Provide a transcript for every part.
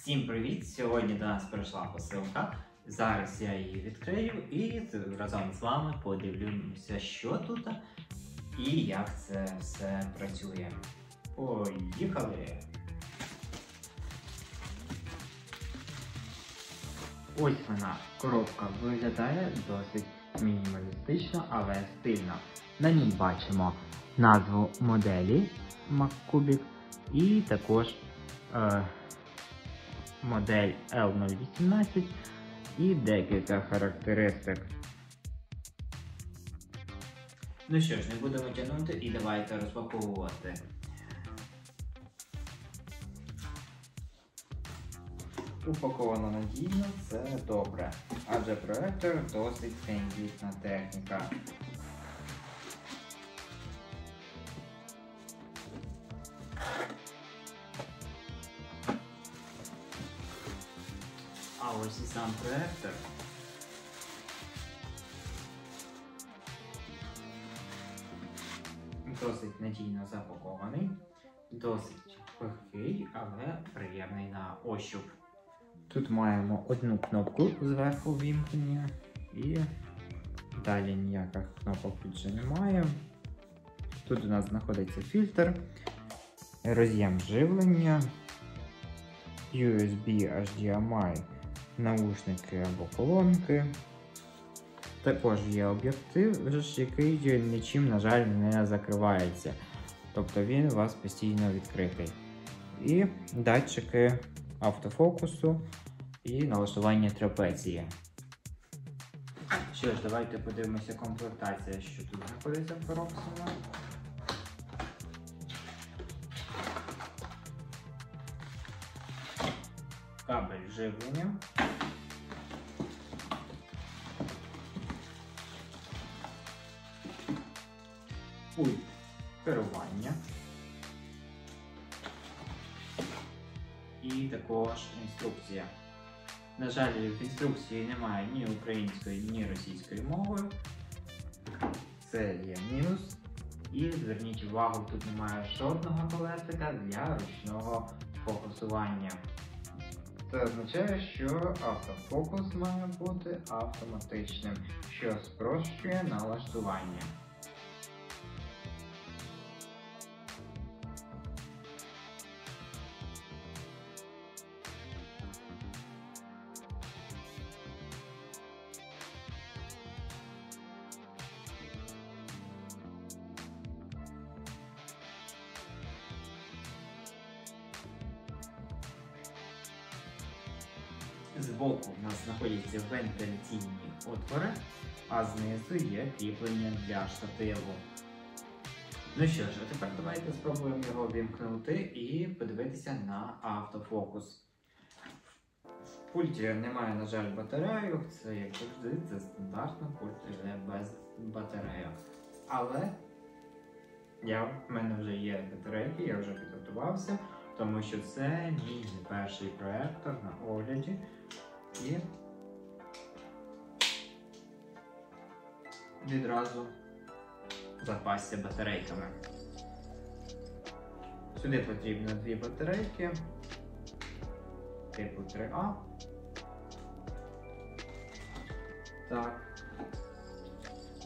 Всім привіт! Сьогодні до нас прийшла посилка. Зараз я її відкрию і разом з вами подивлюся, що тут і як це все працює. Поїхали! Ось вона, коробка, виглядає досить мінімалістично, але стильно. На ній бачимо назву моделі MacCubic і також модель L018 і декілька характеристик. Ну що ж, не будемо тягнути і давайте розпаковувати. Упаковано надійно, це добре, адже проектор досить тендітна техніка. А ось і сам проектор. Досить надійно запакований, досить легкий, але приємний на ощуп. Тут маємо одну кнопку зверху вімкнення і далі ніяких кнопок більше немає. Тут у нас знаходиться фільтр, роз'єм живлення, USB, HDMI, наушники або колонки. Також є об'єктив, який нічим, на жаль, не закривається. Тобто він у вас постійно відкритий. І датчики автофокусу і налаштування трапеції. Що ж, давайте подивимося комплектація, що тут знаходиться в коробці. Кабель живлення. Пульт керування. І також інструкція. На жаль, в інструкції немає ні української, ні російської мови. Це є мінус. І зверніть увагу, тут немає жодного колесика для ручного фокусування. Це означає, що автофокус має бути автоматичним, що спрощує налаштування. Збоку у нас знаходяться вентиляційні отвори, а знизу є кріплення для штативу. Ну що ж, а тепер давайте спробуємо його вімкнути і подивитися на автофокус. В пульті немає, на жаль, батарейок, це як завжди, це стандартно, пульт вже без батарейок. Але в мене вже є батарейки, я вже підготувався, тому що це мій перший проектор на огляді. І відразу запасся батарейками. Сюди потрібно дві батарейки типу 3А. Так.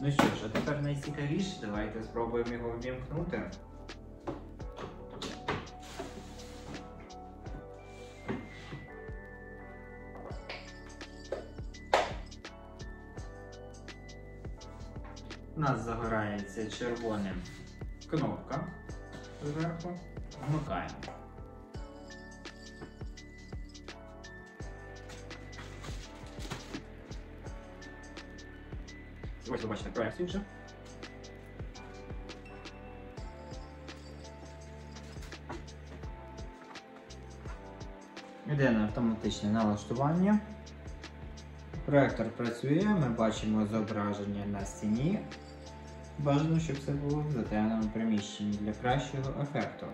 Ну що ж, а тепер найцікавіше, давайте спробуємо його ввімкнути. У нас загорається червоним кнопка зверху. Вмикаємо. Ось ви бачите проекцію вже. Йде на автоматичне налаштування. Проектор працює, ми бачимо зображення на стіні. Бажано, щоб це було в затемненому приміщенні для кращого ефекту.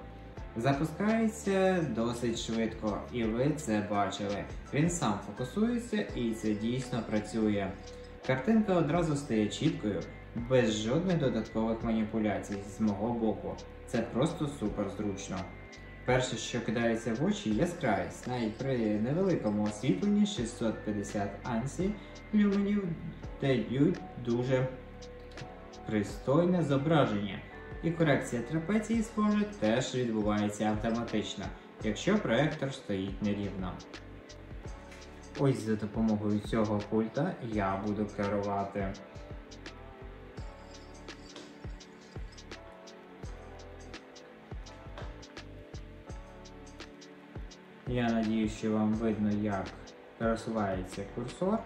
Запускається досить швидко, і ви це бачили. Він сам фокусується і це дійсно працює. Картинка одразу стає чіткою, без жодних додаткових маніпуляцій з мого боку. Це просто супер зручно. Перше, що кидається в очі, яскравість. Навіть при невеликому освітленні 650 ансі люменів дають дуже пристойне зображення. І корекція трапеції, схоже, теж відбувається автоматично, якщо проектор стоїть нерівно. Ось за допомогою цього пульта я буду керувати. Я надіюсь, що вам видно, як пересувається курсор,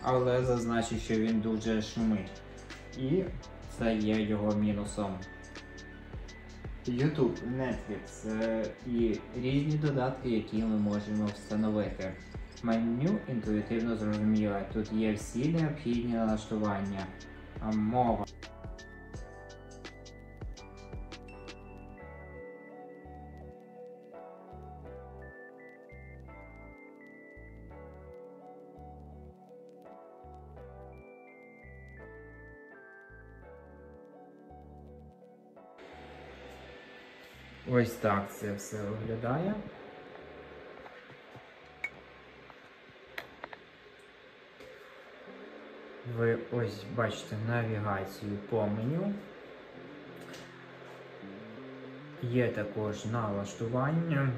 але зазначу, що він дуже шумить. І це є його мінусом. YouTube, Netflix і різні додатки, які ми можемо встановити. Меню інтуїтивно зрозуміле. Тут є всі необхідні налаштування. Мова. Ось так це все виглядає. Ви ось бачите навігацію по меню. Є також налаштування.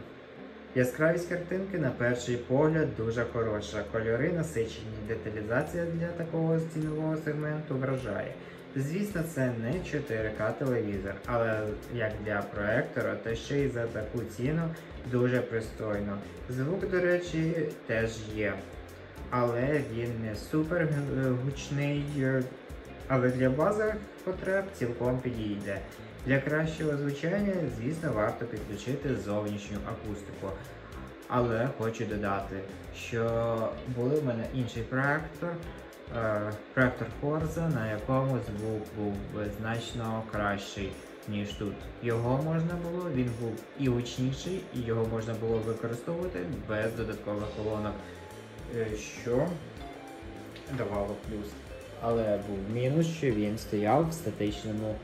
Яскравість картинки на перший погляд дуже хороша. Кольори насичені, деталізація для такого цінового сегменту вражає. Звісно, це не 4К телевізор, але як для проектора, то ще й за таку ціну дуже пристойно. Звук, до речі, теж є, але він не супер гучний, але для базових потреб цілком підійде. Для кращого звучання, звісно, варто підключити зовнішню акустику. Але хочу додати, що був у мене інший проектор Forza, на якому звук був значно кращий, ніж тут. Його можна було, він був і гучніший, і його можна було використовувати без додаткових колонок, що давало плюс. Але був мінус, що він стояв в статичному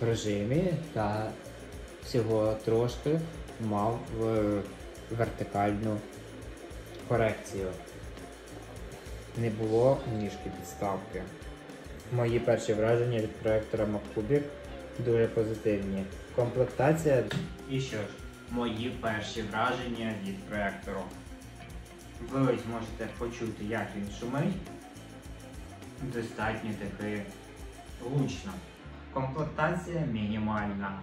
режимі та всього трошки мав вертикальну корекцію. Не було ніжки підставки. Мої перші враження від проектора MacCubic дуже позитивні. Комплектація. І що ж, мої перші враження від проектору. Ви ось можете почути, як він шумить. Достатньо таки гучно. Комплектація мінімальна.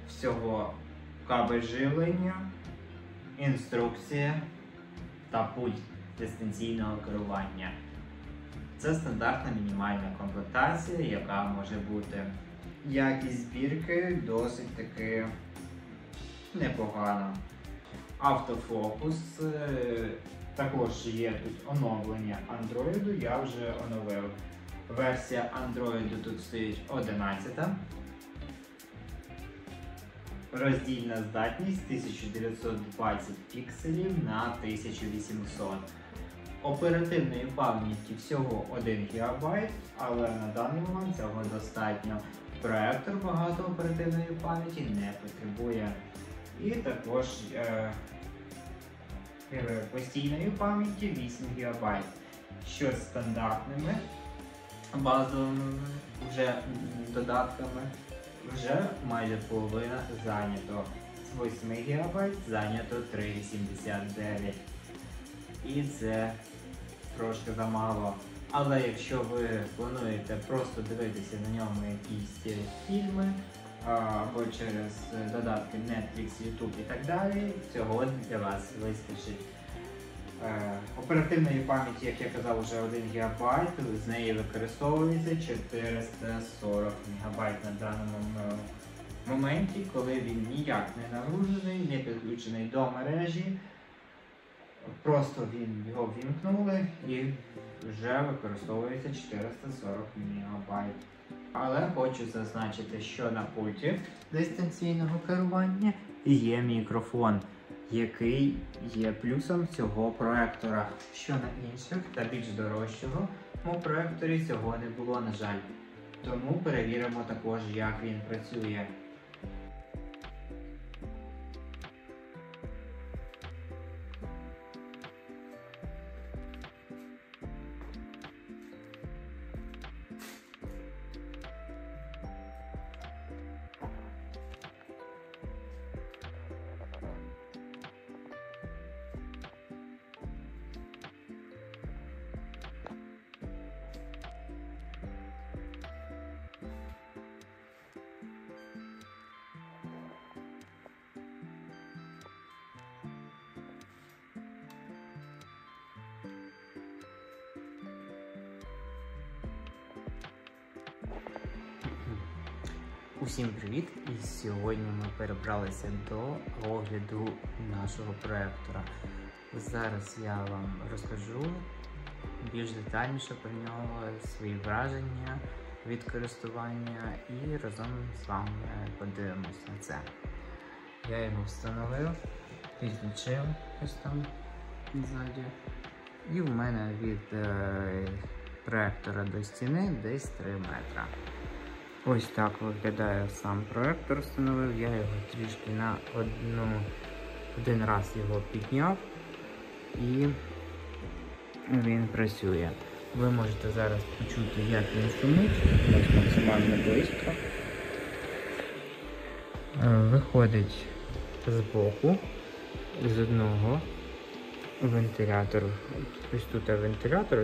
Всього кабель живлення, інструкція та пульт дистанційного керування. Це стандартна мінімальна комплектація, яка може бути. Якість збірки досить таки непогана. Автофокус. Також є тут оновлення Android, я вже оновив. Версія Android тут стоїть 11. Роздільна здатність 1920 пікселів на 1800. Оперативної пам'яті всього 1 ГБ, але на даний момент цього достатньо. Проектор багато оперативної пам'яті не потребує. І також постійної пам'яті 8 ГБ, що з стандартними базовими вже додатками вже майже половина зайнято. З 8 ГБ зайнято 3,89. І це трошки замало. Але якщо ви плануєте просто дивитися на ньому якісь фільми або через додатки Netflix, YouTube і так далі, цього для вас вистачить. Оперативної пам'яті, як я казав, вже 1 ГБ, з неї використовується 440 МБ на даному моменті, коли він ніяк не нагружений, не підключений до мережі. Просто його вімкнули і вже використовується 440 МБ. Але хочу зазначити, що на пульті дистанційного керування є мікрофон, який є плюсом цього проектора, що на інших та більш дорожчого проекторі цього не було, на жаль. Тому перевіримо також, як він працює. Усім привіт! І сьогодні ми перебралися до огляду нашого проектора. Зараз я вам розкажу більш детальніше про нього, свої враження від користування і разом з вами подивимось на це. Я його встановив, підключив ось там ззаді. І в мене від проектора до стіни десь 3 метра. Ось так виглядає сам проектор, встановив. Я його трішки на один раз його підняв і він працює. Ви можете зараз почути, як він шумить, ось максимально близько. Виходить з боку, з одного вентилятор. Ось тут вентилятор,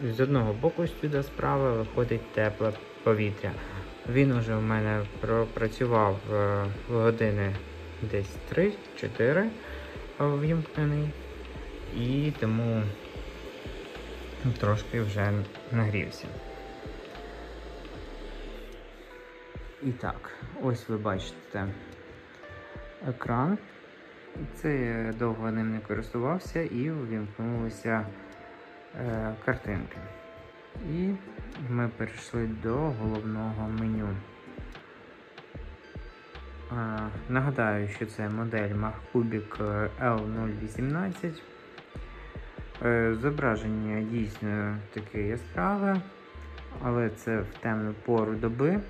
з одного боку сюди справа виходить тепле повітря. Він уже в мене пропрацював години десь 3-4 ввімкнений, і тому трошки вже нагрівся. І так, ось ви бачите екран. Це я довго ним не користувався і увімкнулися картинки. І ми перейшли до головного меню. Нагадаю, що це модель MacCubic L018. Зображення дійсно таке яскраве, але це в темну пору доби.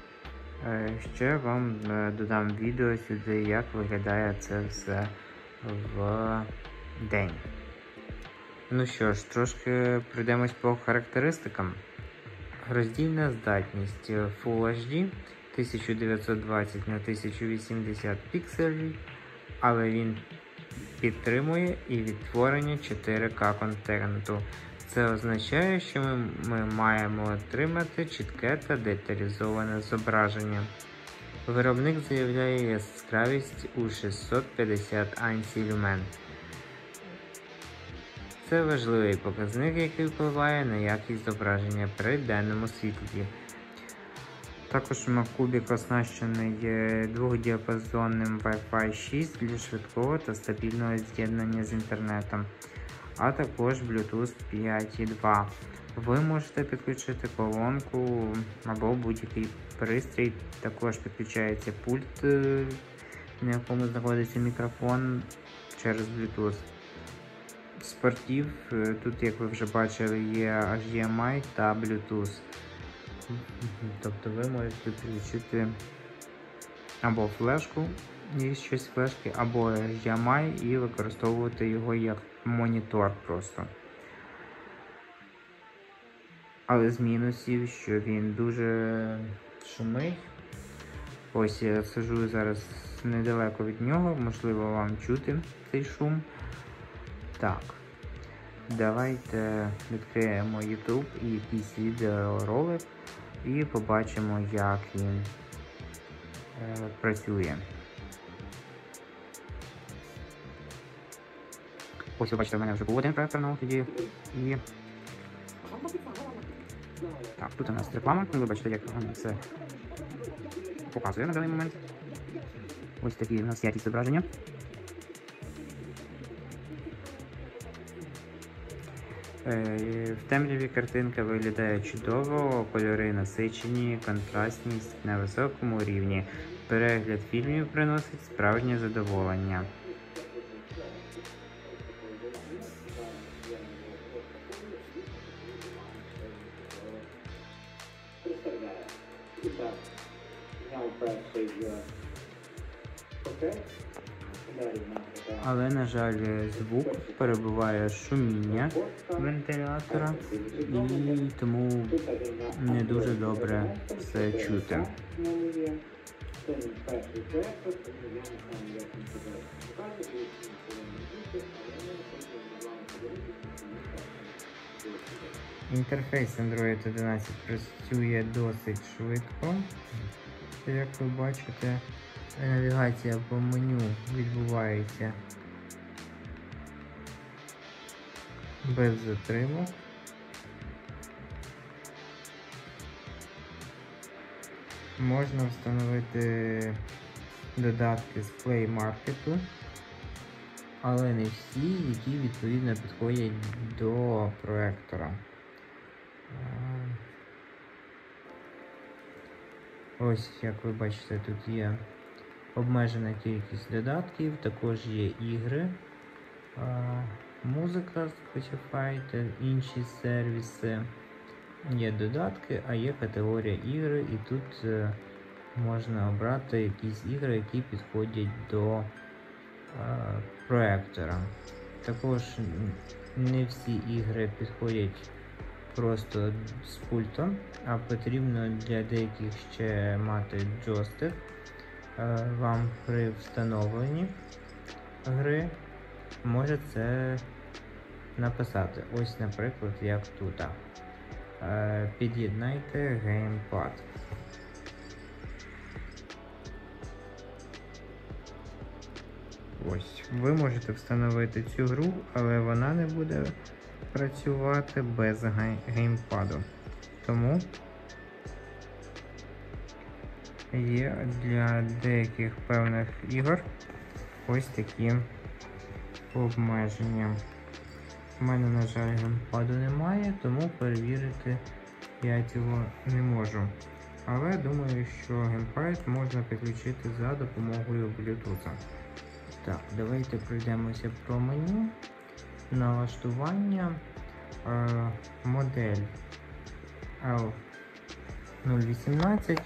Ще вам додам відео сюди, як виглядає це все в день. Ну що ж, трошки пройдемось по характеристикам. Роздільна здатність Full HD 1920 на 1080 пікселів, але він підтримує і відтворення 4К контенту. Це означає, що ми маємо отримати чітке та деталізоване зображення. Виробник заявляє яскравість у 650 ансі-люмен. Це важливий показник, який впливає на якість зображення при денному світлі. Також MacCubic оснащений двохдіапазонним Wi-Fi 6 для швидкого та стабільного з'єднання з інтернетом, а також Bluetooth 5.2. Ви можете підключити колонку або будь-який пристрій. Також підключається пульт, на якому знаходиться мікрофон, через Bluetooth. З портів тут, як ви вже бачили, є HDMI та Bluetooth. Тобто ви можете підключити або флешку, і щось флешки, або HDMI і використовувати його як монітор просто. Але з мінусів, що він дуже шумить. Ось я сиджу зараз недалеко від нього, можливо вам чути цей шум. Так, давайте відкриємо YouTube і якийсь відеоролик і побачимо, як він працює. Ось ви бачите, в мене вже був один проектор на огляді. І... Так, тут у нас реклама, ви бачите, як вона це показує на даний момент. Ось такі у нас якість зображення. В темряві картинка виглядає чудово, кольори насичені, контрастність на високому рівні. Перегляд фільмів приносить справжнє задоволення. Але, на жаль, звук перебуває шуміння вентилятора і тому не дуже добре все чути. Інтерфейс Android 11 працює досить швидко, як ви бачите. Навігація по меню відбувається без затримок. Можна встановити додатки з Play Market, але не всі, які відповідно підходять до проектора. Ось, як ви бачите, тут є обмежена кількість додатків, також є ігри, музика, Spotify та інші сервіси. Є додатки, а є категорія ігри, і тут можна обрати якісь ігри, які підходять до проектора. Також не всі ігри підходять просто з пультом, а потрібно для деяких ще мати джойстик. Вам при встановленні гри може це написати. Ось, наприклад, як тут. Під'єднайте геймпад. Ось, ви можете встановити цю гру, але вона не буде працювати без геймпаду. Тому є для деяких певних ігор ось такі обмеження. У мене, на жаль, геймпаду немає, тому перевірити я цього не можу. Але думаю, що геймпад можна підключити за допомогою Bluetooth. Так, давайте пройдемося про меню. Налаштування. Модель L018.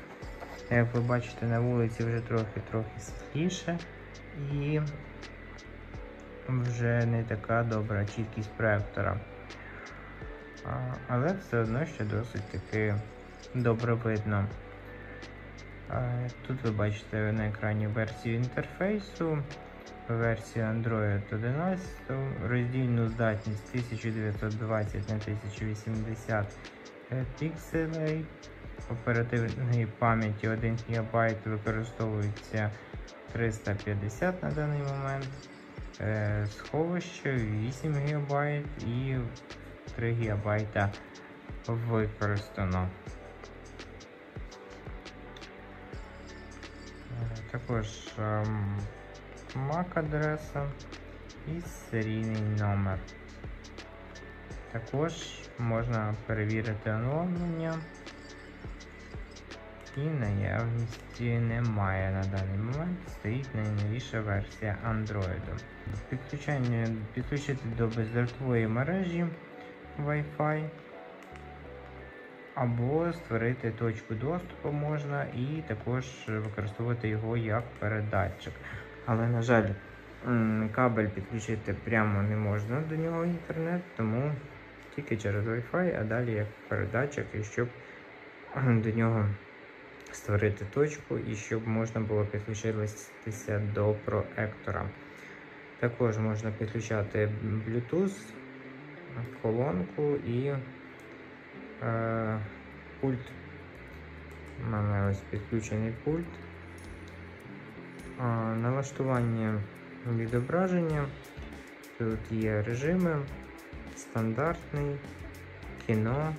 Як ви бачите, на вулиці вже трохи світліше і вже не така добра чіткість проектора. Але все одно ще досить таки добре видно. Тут ви бачите на екрані версію інтерфейсу, версію Android 11, роздільну здатність 1920 на 1080 пікселей, оперативної пам'яті 1 ГБ, використовується 350 на даний момент, сховище 8 ГБ і 3 ГБ використано. Також MAC-адреса і серійний номер. Також можна перевірити оновлення, і наявності немає на даний момент, стоїть найновіша версія Android. Підключити до бездротової мережі Wi-Fi або створити точку доступу можна і також використовувати його як передатчик. Але, на жаль, кабель підключити прямо не можна до нього інтернет, тому тільки через Wi-Fi, а далі як передатчик, і щоб до нього створити точку і щоб можна було підключитися до проектора. Також можна підключати Bluetooth, колонку і пульт. У мене ось підключений пульт. Налаштування відображення. Тут є режими: стандартний, кіно,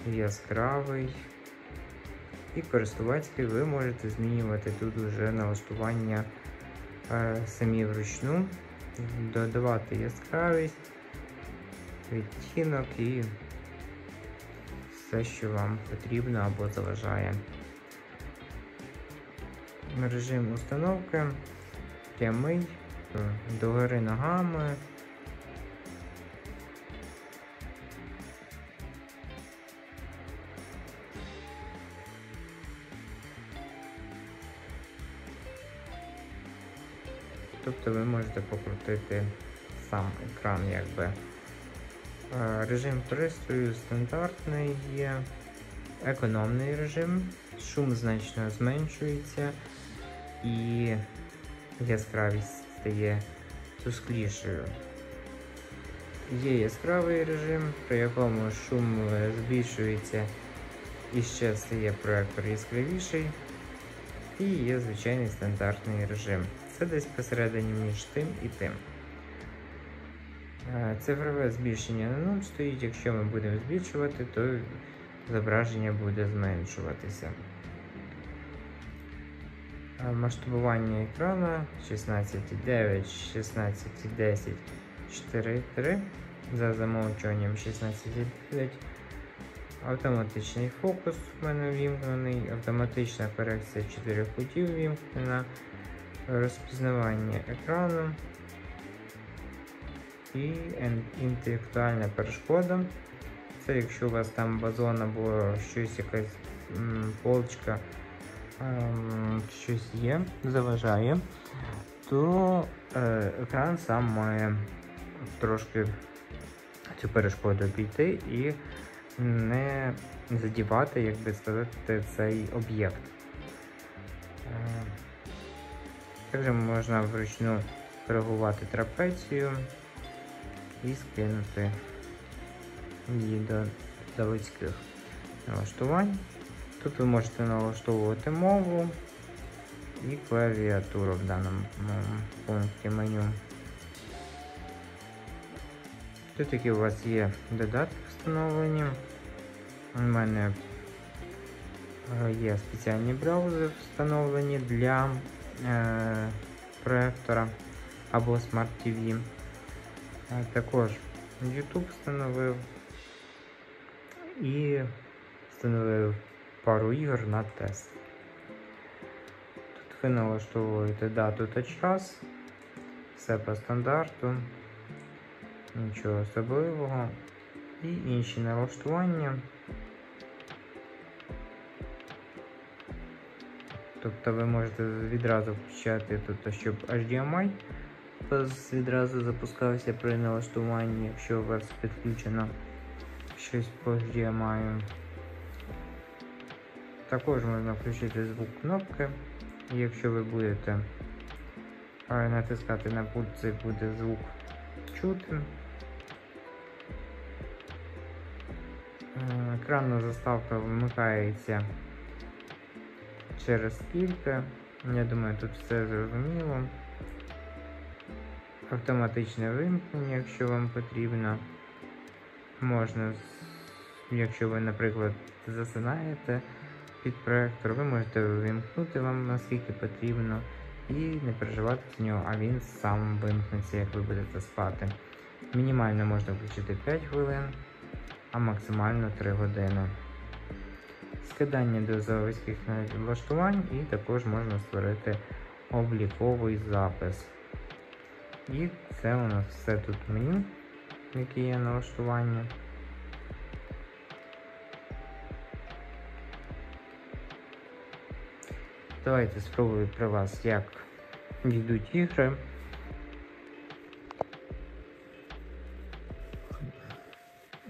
яскравий і користувацький. Ви можете змінювати тут уже налаштування самі вручну, додавати яскравість, відтінок і все, що вам потрібно або заважає. Режим установки прямий, догори ногами. Тобто ви можете покрутити сам екран, якби. Режим пристрою стандартний є, економний режим, шум значно зменшується і яскравість стає тусклішою. Є яскравий режим, при якому шум збільшується і ще стає проектор яскравіший. І є звичайний стандартний режим. Це десь посередині між тим і тим. Цифрове збільшення на 0 стоїть. Якщо ми будемо збільшувати, то зображення буде зменшуватися. Масштабування екрану 16,9, 16,10, 4,3. За замовчуванням 16,9. Автоматичний фокус в мене ввімкнений, автоматична корекція 4 кутів ввімкнена, розпізнавання екрану і інтелектуальна перешкода. Це якщо у вас там базон або щось, якась полочка, щось є, заважає, то екран сам має трошки цю перешкоду обійти і не задівати, як би сказати, цей об'єкт. Також можна вручну коригувати трапецію і скинути її до заводських налаштувань. Тут ви можете налаштовувати мову і клавіатуру в даному пункті меню. Тут які у вас є додатки встановлені. У мене є спеціальні браузери встановлені для проектора або Smart TV. Також YouTube встановив і встановив пару ігор на тест. Тут ви налаштовуєте дату та час, все по стандарту, нічого особливого, і інші налаштування. Тобто ви можете відразу включати тут, щоб HDMI відразу запускався при налаштуванні, якщо у вас підключено щось по HDMI. Також можна включити звук кнопки, і якщо ви будете натискати на пульт, це буде звук чути. Екранна заставка вимикається через кілька. Я думаю, тут все зрозуміло. Автоматичне вимкнення, якщо вам потрібно. Можна, якщо ви, наприклад, засинаєте під проектор, ви можете вимкнути вам наскільки потрібно і не переживати з нього, а він сам вимкнеться, як ви будете спати. Мінімально можна включити 5 хвилин, а максимально 3 години. Скидання до заводських налаштувань, і також можна створити обліковий запис. І це у нас все тут в меню, які є налаштування. Давайте спробую при вас, як йдуть ігри.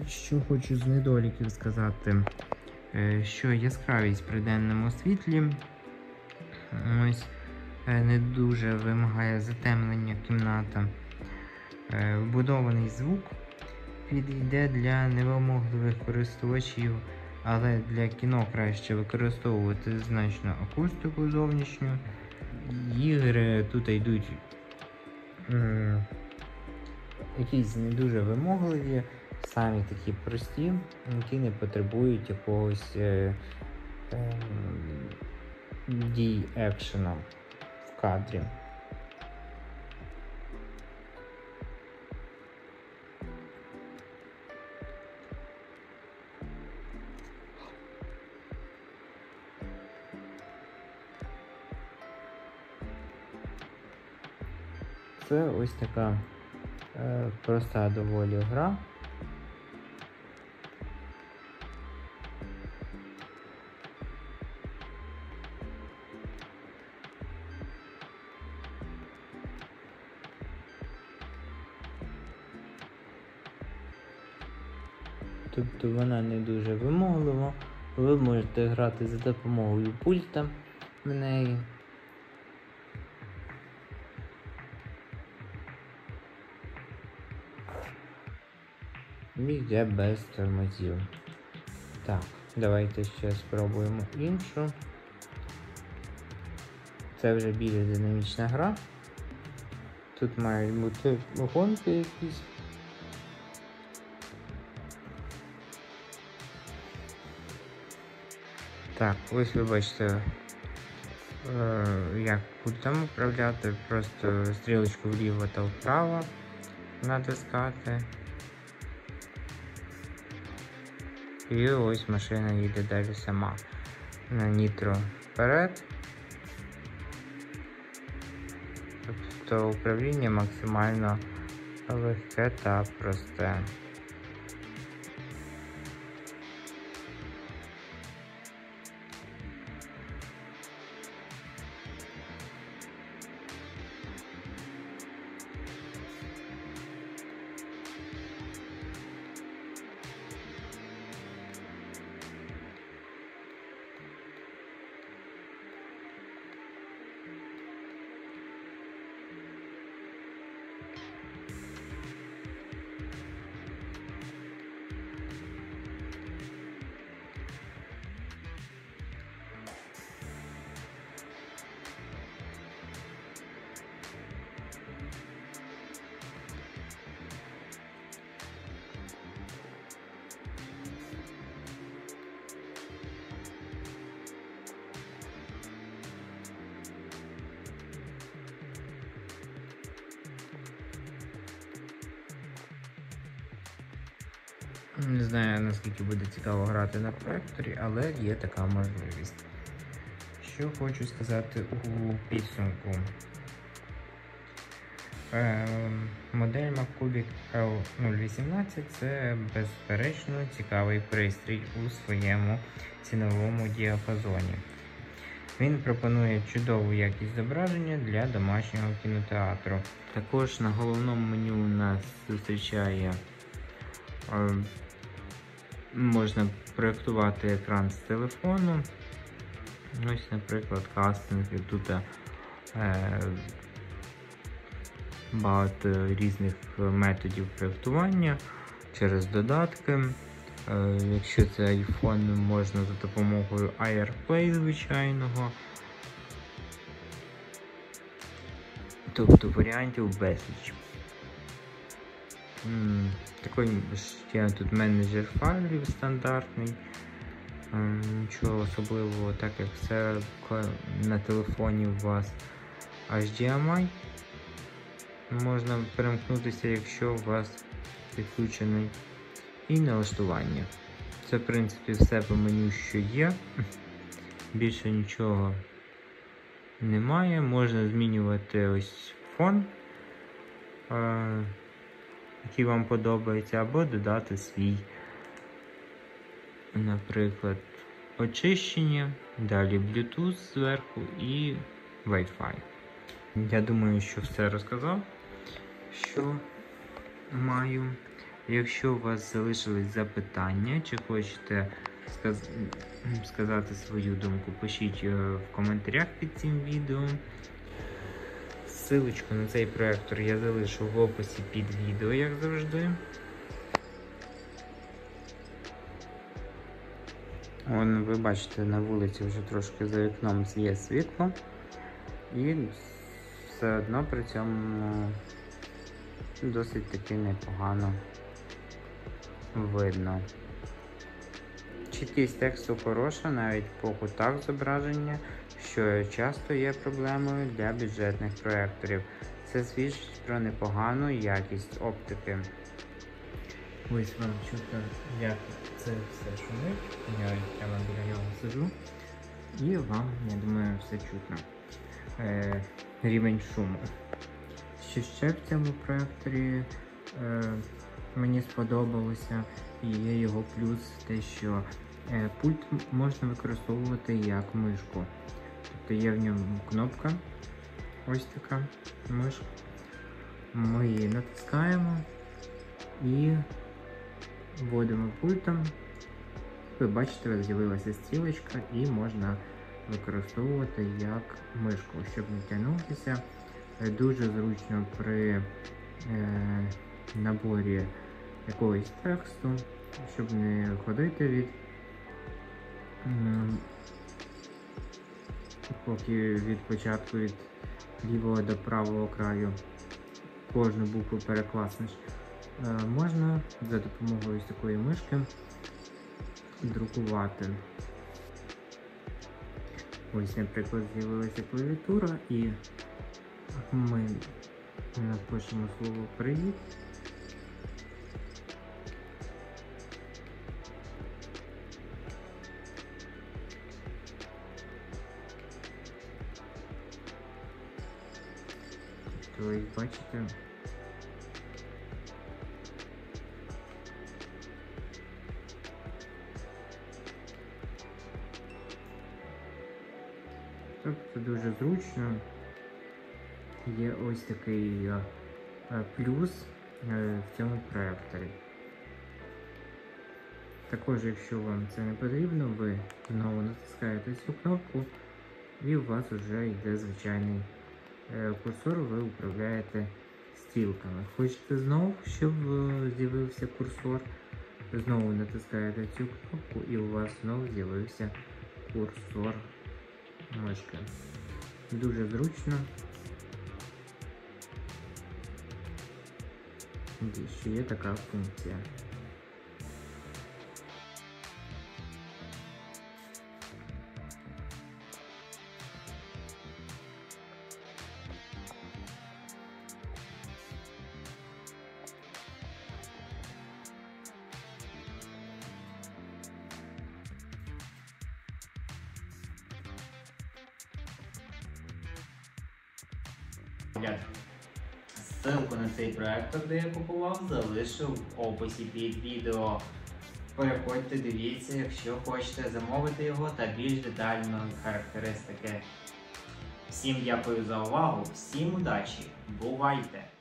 Що хочу з недоліків сказати, що яскравість при денному світлі ось не дуже вимагає затемнення кімната. Вбудований звук підійде для невимогливих користувачів, але для кіно краще використовувати значно акустику зовнішню. Ігри тут йдуть якісь не дуже вимогливі, самі такі прості, які не потребують якогось дій екшену в кадрі. Це ось така проста доволі гра. Тобто вона не дуже вимоглива, ви можете грати за допомогою пульта в неї. Йде без тормозів. Так, давайте ще спробуємо іншу. Це вже більш динамічна гра. Тут мають бути гонки якісь. Так, ось ви бачите як пультом управляти, просто стрілочку вліво та вправо натискати. І ось машина їде далі сама. На нітро вперед. Тобто управління максимально легке та просте. Не знаю, наскільки буде цікаво грати на проекторі, але є така можливість. Що хочу сказати у підсумку. Модель MacCubic L018 це безперечно цікавий пристрій у своєму ціновому діапазоні. Він пропонує чудову якість зображення для домашнього кінотеатру. Також на головному меню нас зустрічає можна проєктувати екран з телефону. Ось, наприклад, кастинги. Тут багато різних методів проєктування через додатки. Якщо це iPhone, можна за допомогою AirPlay звичайного. Тобто варіантів безліч. Такий ще тут менеджер файлів стандартний. Нічого особливого, так як все на телефоні у вас HDMI. Можна перемкнутися, якщо у вас підключений. І налаштування. Це, в принципі, все по меню, що є. Більше нічого немає. Можна змінювати ось фон, який вам подобається, або додати свій, наприклад, очищення, далі Bluetooth зверху і Wi-Fi. Я думаю, що все розказав, що маю. Якщо у вас залишились запитання, чи хочете сказати свою думку, пишіть в коментарях під цим відео. Ссылочку на цей проектор я залишу в описі під відео, як завжди. Вон, ви бачите, на вулиці вже трошки за вікном є світло. І все одно при цьому досить таки непогано видно. Чіткість тексту хороша, навіть по кутах зображення, що часто є проблемою для бюджетних проекторів. Це свідчить про непогану якість оптики. Ось вам чутно, як це все шумить. Я прямо біля нього сиджу. І вам, я думаю, все чутно. Рівень шуму. Що ще в цьому проекторі мені сподобалося, і є його плюс те, що пульт можна використовувати як мишку. Тобто є в ньому кнопка, ось така мишка. Ми її натискаємо і вводимо пультом. Ви бачите, з'явилася стрілочка і можна використовувати як мишку, щоб не тягнутися. Дуже зручно при наборі якогось тексту, щоб не ходити від початку від лівого до правого краю, кожну букву перекласнеш. Можна за допомогою такої мишки друкувати. Ось, наприклад, з'явилася клавіатура і ми напишемо слово «Привіт». Тобто, як бачите, тобто дуже зручно. Є ось такий плюс в цьому проекторі. Також, якщо вам це не потрібно, ви знову натискаєте цю кнопку і у вас вже йде звичайний курсор, ви управляєте стрілками. Хочете знову, щоб з'явився курсор, знову натискаєте цю кнопку і у вас знову з'явився курсор мишки. Дуже зручно. Ще є така функція. Ссылку на цей проектор, де я купував, залишу в описі під відео. Переходьте, дивіться, якщо хочете замовити його та більш детально характеристики. Всім дякую за увагу, всім удачі, бувайте!